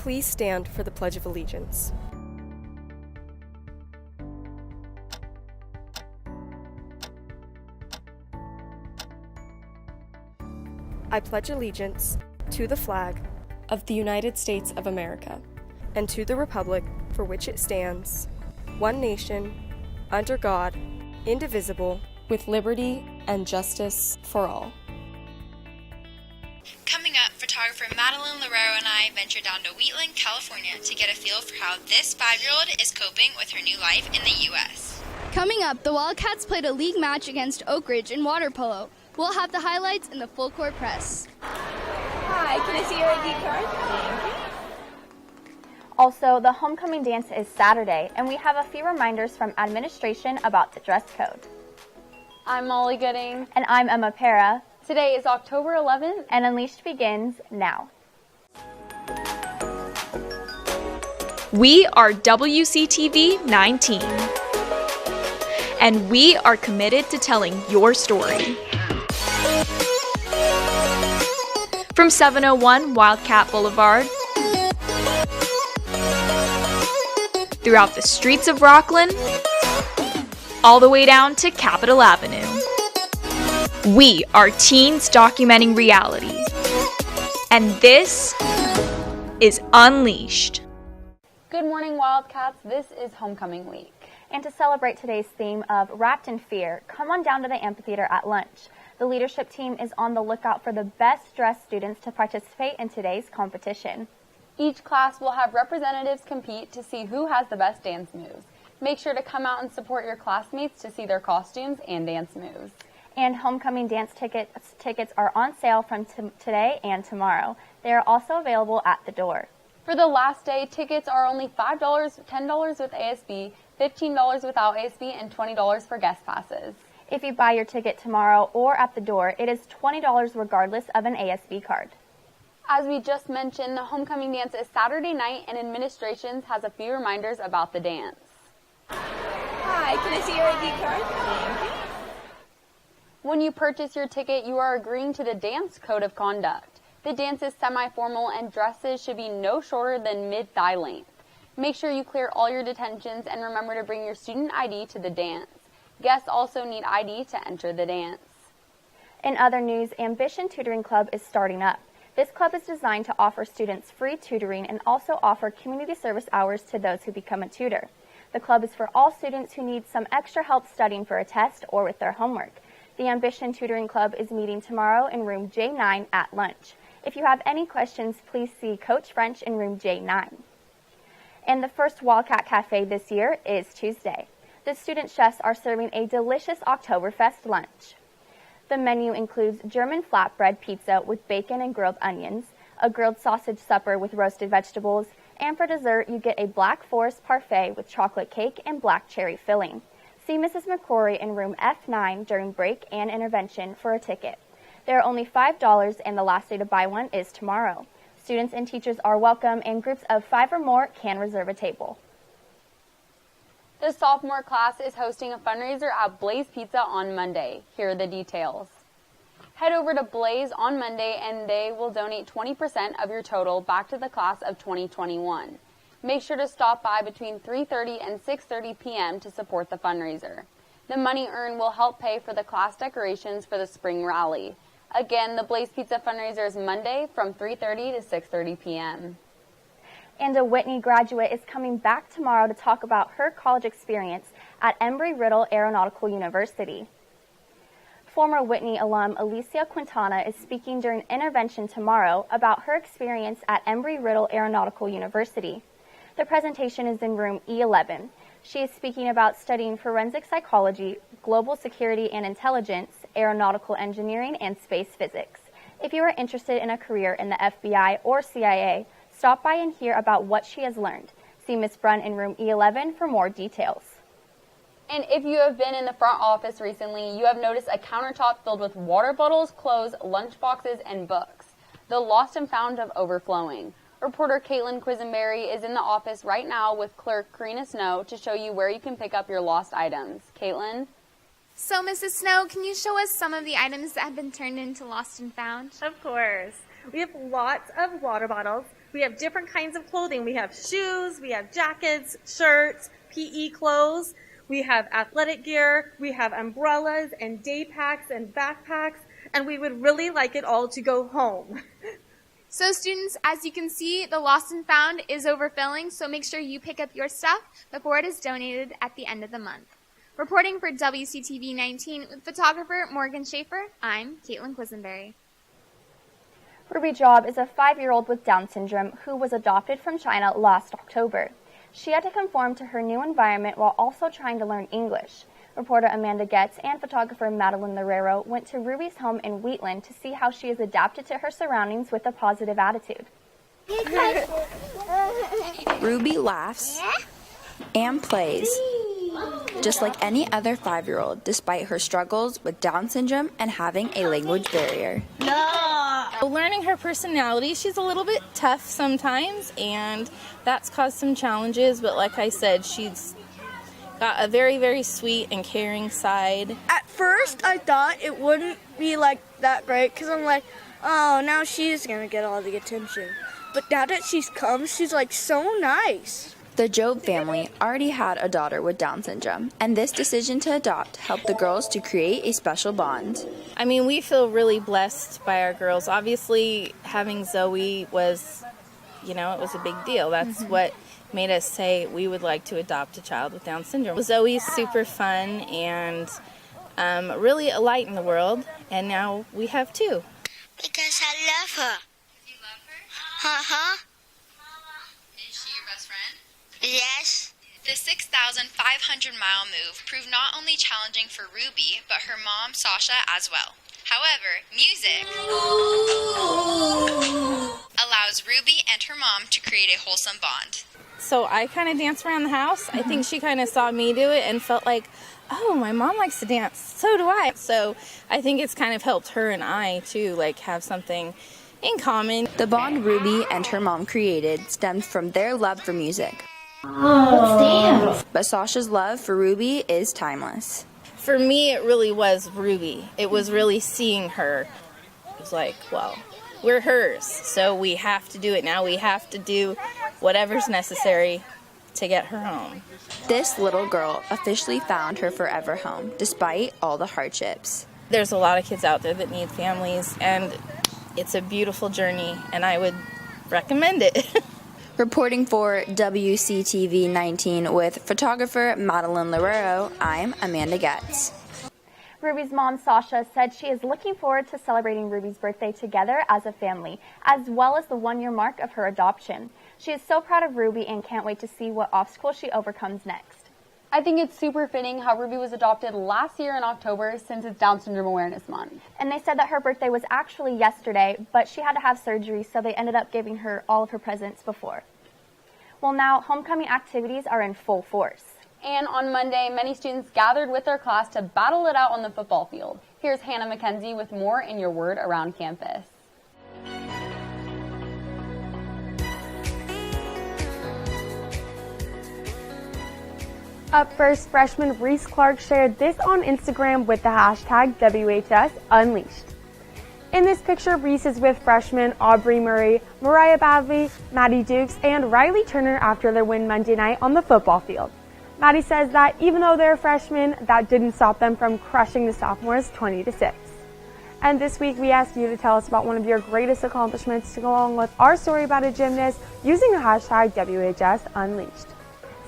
Please stand for the Pledge of Allegiance. I pledge allegiance to the flag of the United States of America and to the republic for which it stands, one nation, under God, indivisible, with liberty and justice for all. Coming up, photographer Madeline Lorero and I venture down to Wheatland, California to get a feel for how this 5-year-old is coping with her new life in the U.S. Coming up, the Wildcats played a league match against Oak Ridge in water polo. We'll have the highlights in the full court press. Hi, can I see your ID card? Thank you. Also, the homecoming dance is Saturday, and we have a few reminders from administration about the dress code. I'm Molly Gooding. And I'm Emma Para. Today is October 11th, and Unleashed begins now. We are WCTV 19, and we are committed to telling your story. From 701 Wildcat Boulevard, throughout the streets of Rockland, all the way down to Capitol Avenue. We are teens documenting reality, and this is Unleashed. Good morning, Wildcats. This is Homecoming Week. And to celebrate today's theme of Wrapped in Fear, come on down to the amphitheater at lunch. The leadership team is on the lookout for the best dressed students to participate in today's competition. Each class will have representatives compete to see who has the best dance moves. Make sure to come out and support your classmates to see their costumes and dance moves. And homecoming dance tickets are on sale from today and tomorrow. They are also available at the door. For the last day, tickets are only $5, $10 with ASB, $15 without ASB, and $20 for guest passes. If you buy your ticket tomorrow or at the door, it is $20 regardless of an ASB card. As we just mentioned, the homecoming dance is Saturday night, and administrations has a few reminders about the dance. Hi, can I see your ID card? Thank you. When you purchase your ticket, you are agreeing to the dance code of conduct. The dance is semi-formal, and dresses should be no shorter than mid-thigh length. Make sure you clear all your detentions and remember to bring your student ID to the dance. Guests also need ID to enter the dance. In other news, Ambition Tutoring Club is starting up. This club is designed to offer students free tutoring and also offer community service hours to those who become a tutor. The club is for all students who need some extra help studying for a test or with their homework. The Ambition Tutoring Club is meeting tomorrow in room J9 at lunch. If you have any questions, please see Coach French in room J9. And the first Wildcat Cafe this year is Tuesday. The student chefs are serving a delicious Oktoberfest lunch. The menu includes German flatbread pizza with bacon and grilled onions, a grilled sausage supper with roasted vegetables, and for dessert you get a Black Forest parfait with chocolate cake and black cherry filling. See Mrs. McCrory in room F9 during break and intervention for a ticket. They are only $5 and the last day to buy one is tomorrow. Students and teachers are welcome and groups of 5 or more can reserve a table. The sophomore class is hosting a fundraiser at Blaze Pizza on Monday. Here are the details. Head over to Blaze on Monday and they will donate 20% of your total back to the class of 2021. Make sure to stop by between 3:30 and 6:30 p.m. to support the fundraiser. The money earned will help pay for the class decorations for the spring rally. Again, the Blaze Pizza fundraiser is Monday from 3:30 to 6:30 p.m. And a Whitney graduate is coming back tomorrow to talk about her college experience at Embry-Riddle Aeronautical University. Former Whitney alum Alicia Quintana is speaking during intervention tomorrow about her experience at Embry-Riddle Aeronautical University. The presentation is in room E11. She is speaking about studying forensic psychology, global security and intelligence, aeronautical engineering, and space physics. If you are interested in a career in the FBI or CIA, stop by and hear about what she has learned. See Ms. Brunn in room E11 for more details. And if you have been in the front office recently, you have noticed a countertop filled with water bottles, clothes, lunch boxes, and books. The lost and found of overflowing. Reporter Caitlin Quisenberry is in the office right now with clerk Karina Snow to show you where you can pick up your lost items. Caitlin? So, Mrs. Snow, can you show us some of the items that have been turned into Lost and Found? Of course. We have lots of water bottles. We have different kinds of clothing. We have shoes, we have jackets, shirts, PE clothes. We have athletic gear. We have umbrellas and day packs and backpacks. And we would really like it all to go home. So students, as you can see, the Lost and Found is overfilling, so make sure you pick up your stuff before it is donated at the end of the month. Reporting for WCTV 19 with photographer Morgan Schaefer, I'm Caitlin Quisenberry. Ruby Job is a 5-year-old with Down syndrome who was adopted from China last October. She had to conform to her new environment while also trying to learn English. Reporter Amanda Getz and photographer Madeline Lerrero went to Ruby's home in Wheatland to see how she has adapted to her surroundings with a positive attitude. Ruby laughs and plays just like any other 5-year-old, despite her struggles with Down syndrome and having a language barrier. Learning her personality, she's a little bit tough sometimes, and that's caused some challenges, but like I said, she's got a very, very sweet and caring side. At first, I thought it wouldn't be like that great because I'm like, oh, now she's going to get all the attention. But now that she's come, she's like so nice. The Job family already had a daughter with Down syndrome, and this decision to adopt helped the girls to create a special bond. I mean, we feel really blessed by our girls. Obviously, having Zoe was, it was a big deal. That's what made us say we would like to adopt a child with Down syndrome. Zoe's super fun and really a light in the world, and now we have 2. Because I love her. You love her? Uh-huh. Is she your best friend? Yes. The 6,500-mile move proved not only challenging for Ruby, but her mom, Sasha, as well. However, music allows Ruby and her mom to create a wholesome bond. So I kind of dance around the house. I think she kind of saw me do it and felt like, oh, my mom likes to dance. So do I. So I think it's kind of helped her and I, too, have something in common. The bond Ruby and her mom created stemmed from their love for music. Let's dance. But Sasha's love for Ruby is timeless. For me, it really was Ruby. It was really seeing her. It was like, well, we're hers, so we have to do it now. We have to do whatever's necessary to get her home. This little girl officially found her forever home, despite all the hardships. There's a lot of kids out there that need families, and it's a beautiful journey, and I would recommend it. Reporting for WCTV 19 with photographer Madeline Lerrero, I'm Amanda Getz. Ruby's mom, Sasha, said she is looking forward to celebrating Ruby's birthday together as a family, as well as the 1-year mark of her adoption. She is so proud of Ruby and can't wait to see what obstacles she overcomes next. I think it's super fitting how Ruby was adopted last year in October since it's Down Syndrome Awareness Month. And they said that her birthday was actually yesterday, but she had to have surgery, so they ended up giving her all of her presents before. Well, now homecoming activities are in full force. And on Monday, many students gathered with their class to battle it out on the football field. Here's Hannah McKenzie with more in your Word Around Campus. Up first, freshman Reese Clark shared this on Instagram with the hashtag WHS Unleashed. In this picture, Reese is with freshmen Aubrey Murray, Mariah Badley, Maddie Dukes, and Riley Turner after their win Monday night on the football field. Maddie says that even though they're freshmen, that didn't stop them from crushing the sophomores 20-6. And this week, we asked you to tell us about one of your greatest accomplishments to go along with our story about a gymnast using the hashtag WHS Unleashed.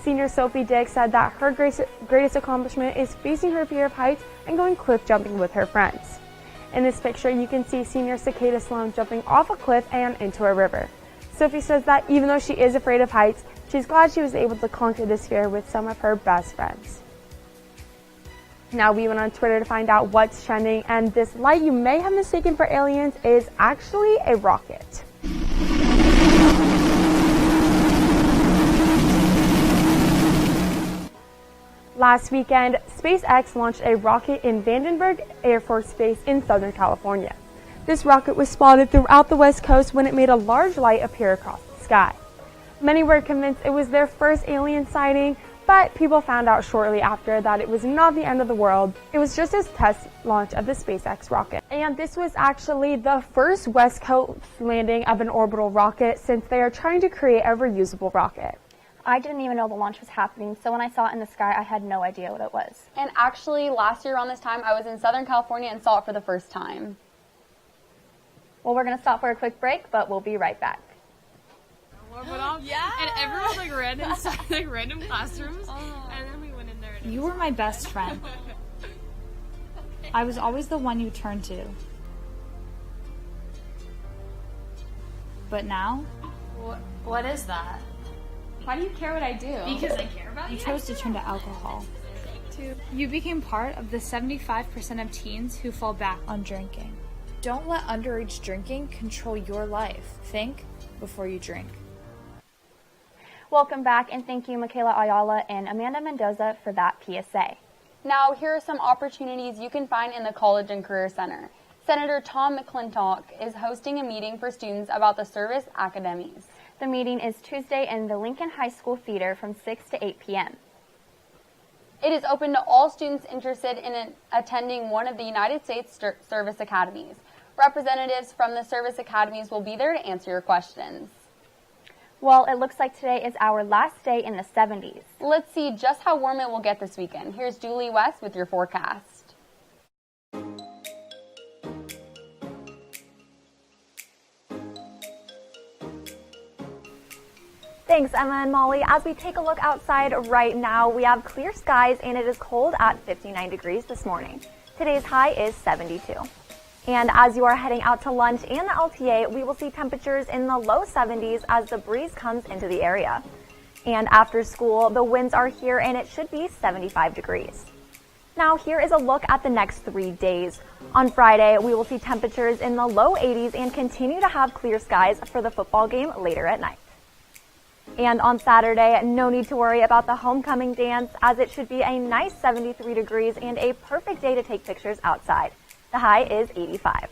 Senior Sophie Dick said that her greatest accomplishment is facing her fear of heights and going cliff jumping with her friends. In this picture, you can see senior Cicada Sloan jumping off a cliff and into a river. Sophie says that even though she is afraid of heights, she's glad she was able to conquer this fear with some of her best friends. Now we went on Twitter to find out what's trending, and this light you may have mistaken for aliens is actually a rocket. Last weekend, SpaceX launched a rocket in Vandenberg Air Force Base in Southern California. This rocket was spotted throughout the West Coast when it made a large light appear across the sky. Many were convinced it was their first alien sighting, But people found out shortly after that it was not the end of the world. It was just a test launch of the SpaceX rocket. And this was actually the first West Coast landing of an orbital rocket since they are trying to create a reusable rocket. I didn't even know the launch was happening, so when I saw it in the sky, I had no idea what it was. And actually, last year around this time, I was in Southern California and saw it for the first time. Well, we're going to stop for a quick break, but we'll be right back. Yeah. And everyone ran inside random classrooms, and then we went in there. You were my best friend. I was always the one you turned to. But now? What is that? Why do you care what I do? Because I care about you. You chose to turn to alcohol. You became part of the 75% of teens who fall back on drinking. Don't let underage drinking control your life. Think before you drink. Welcome back, and thank you, Michaela Ayala and Amanda Mendoza, for that PSA. Now, here are some opportunities you can find in the College and Career Center. Senator Tom McClintock is hosting a meeting for students about the service academies. The meeting is Tuesday in the Lincoln High School Theater from 6 to 8 p.m. It is open to all students interested in attending one of the United States Service Academies. Representatives from the service academies will be there to answer your questions. Well, it looks like today is our last day in the 70s. Let's see just how warm it will get this weekend. Here's Julie West with your forecast. Thanks, Emma and Molly. As we take a look outside right now, we have clear skies and it is cold at 59 degrees this morning. Today's high is 72. And as you are heading out to lunch and the LTA, we will see temperatures in the low 70s as the breeze comes into the area. And after school, the winds are here and it should be 75 degrees. Now here is a look at the next 3 days. On Friday, we will see temperatures in the low 80s and continue to have clear skies for the football game later at night. And on Saturday, no need to worry about the homecoming dance as it should be a nice 73 degrees and a perfect day to take pictures outside. The high is 85.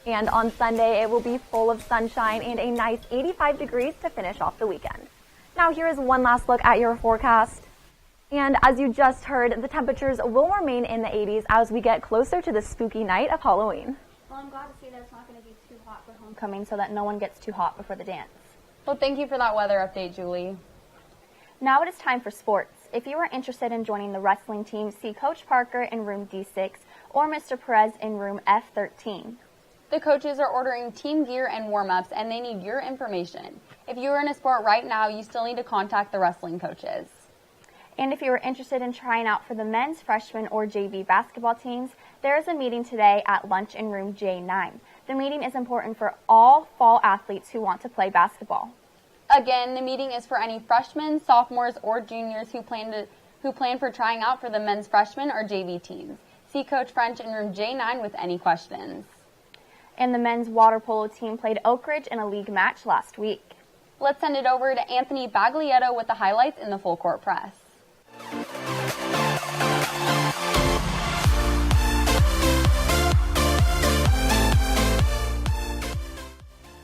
And on Sunday, it will be full of sunshine and a nice 85 degrees to finish off the weekend. Now here is one last look at your forecast. And as you just heard, the temperatures will remain in the 80s as we get closer to the spooky night of Halloween. Well, I'm glad to see that it's not going to be too hot for homecoming so that no one gets too hot before the dance. Well, thank you for that weather update, Julie. Now it is time for sports. If you are interested in joining the wrestling team, see Coach Parker in room D6 or Mr. Perez in room F13. The coaches are ordering team gear and warm-ups, and they need your information. If you are in a sport right now, you still need to contact the wrestling coaches. And if you are interested in trying out for the men's, freshman, or JV basketball teams, there is a meeting today at lunch in room J9. The meeting is important for all fall athletes who want to play basketball. Again, the meeting is for any freshmen, sophomores, or juniors who plan for trying out for the men's freshman or JV teams. See Coach French in room J9 with any questions. And the men's water polo team played Oak Ridge in a league match last week. Let's send it over to Anthony Baglietto with the highlights in the full court press.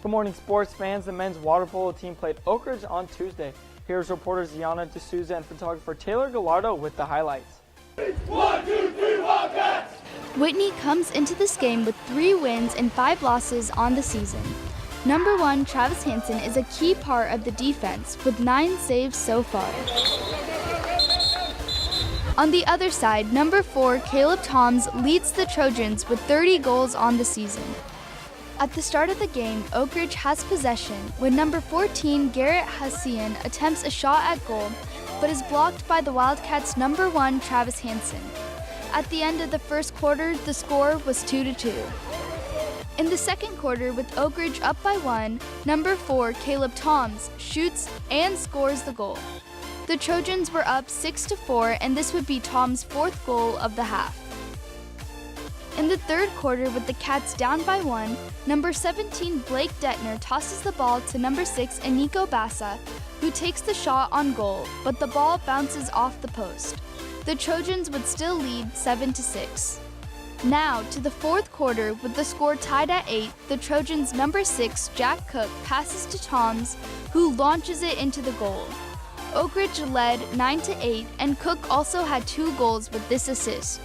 Good morning, sports fans. The men's water polo team played Oak Ridge on Tuesday. Here's reporters Gianna D'Souza and photographer Taylor Gallardo with the highlights. 1, 2, 3, Wildcats! Whitney comes into this game with 3 wins and 5 losses on the season. Number 1, Travis Hansen, is a key part of the defense with 9 saves so far. On the other side, number 4, Caleb Toms, leads the Trojans with 30 goals on the season. At the start of the game, Oak Ridge has possession when number 14, Garrett Hassian, attempts a shot at goal, but is blocked by the Wildcats' number 1, Travis Hansen. At the end of the first quarter, the score was 2-2. In the second quarter, with Oak Ridge up by 1, number 4, Caleb Toms, shoots and scores the goal. The Trojans were up 6-4, and this would be Tom's 4th goal of the half. In the third quarter, with the Cats down by 1, number 17, Blake Detner, tosses the ball to number 6, Eniko Bassa, who takes the shot on goal, but the ball bounces off the post. The Trojans would still lead 7-6. Now, to the fourth quarter, with the score tied at 8, the Trojans' number 6, Jack Cook, passes to Toms, who launches it into the goal. Oak Ridge led 9-8, and Cook also had 2 goals with this assist.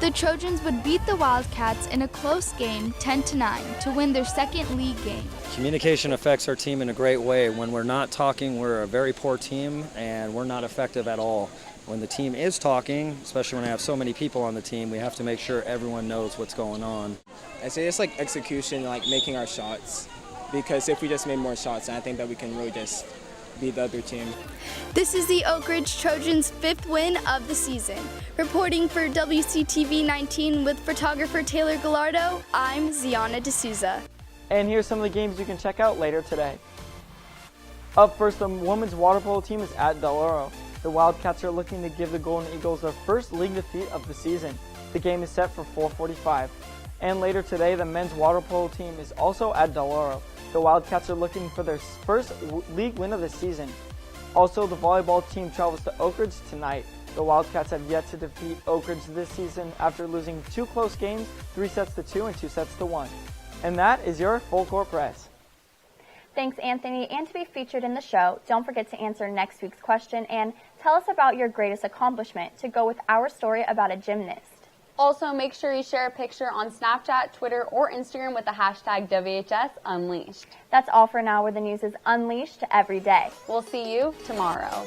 The Trojans would beat the Wildcats in a close game 10-9 to win their second league game. Communication affects our team in a great way. When we're not talking, we're a very poor team and we're not effective at all. When the team is talking, especially when I have so many people on the team, we have to make sure everyone knows what's going on. I say it's like execution, like making our shots. Because if we just made more shots, I think that we can really just beat the other team. This is the Oak Ridge Trojans' 5th win of the season. Reporting for WCTV 19 with photographer Taylor Gallardo, I'm Ziana D'Souza. And here's some of the games you can check out later today. Up first, the women's water polo team is at Del Oro. The Wildcats are looking to give the Golden Eagles their first league defeat of the season. The game is set for 4:45. And later today, the men's water polo team is also at Del Oro. The Wildcats are looking for their first league win of the season. Also, the volleyball team travels to Oak Ridge tonight. The Wildcats have yet to defeat Oak Ridge this season after losing 2 close games, 3-2 and 2-1. And that is your Full Court Press. Thanks, Anthony. And to be featured in the show, don't forget to answer next week's question and tell us about your greatest accomplishment to go with our story about a gymnast. Also, make sure you share a picture on Snapchat, Twitter, or Instagram with the hashtag WHS Unleashed. That's all for now, where the news is unleashed every day. We'll see you tomorrow.